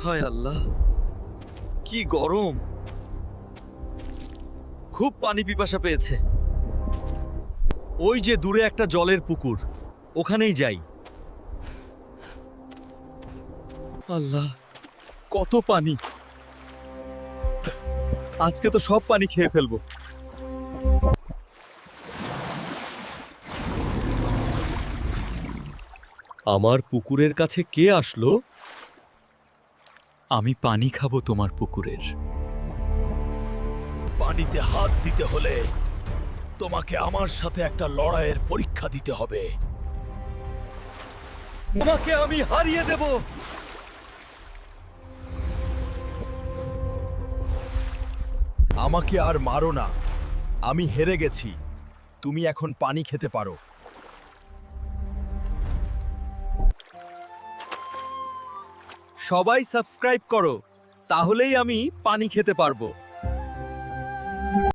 হায় আল্লাহ, কি গরম! খুব পানি পিপাসা পেয়েছে। ওই যে দূরে একটা জলের পুকুর, ওখানেই যাই। আল্লাহ, কত পানি! আজকে তো সব পানি খেয়ে ফেলবো। আমার পুকুরের কাছে কে আসলো? আমি পানি খাবো তোমার পুকুরের। পানিতে হাত দিতে হলে তোমাকে আমার সাথে একটা লড়াইয়ের পরীক্ষা দিতে হবে। তোমাকে আমি হারিয়ে দেব। আমাকে আর মারো না, আমি হেরে গেছি। তুমি এখন পানি খেতে পারো। সবাই সাবস্ক্রাইব করো, তাহলেই আমি পানি খেতে পারবো।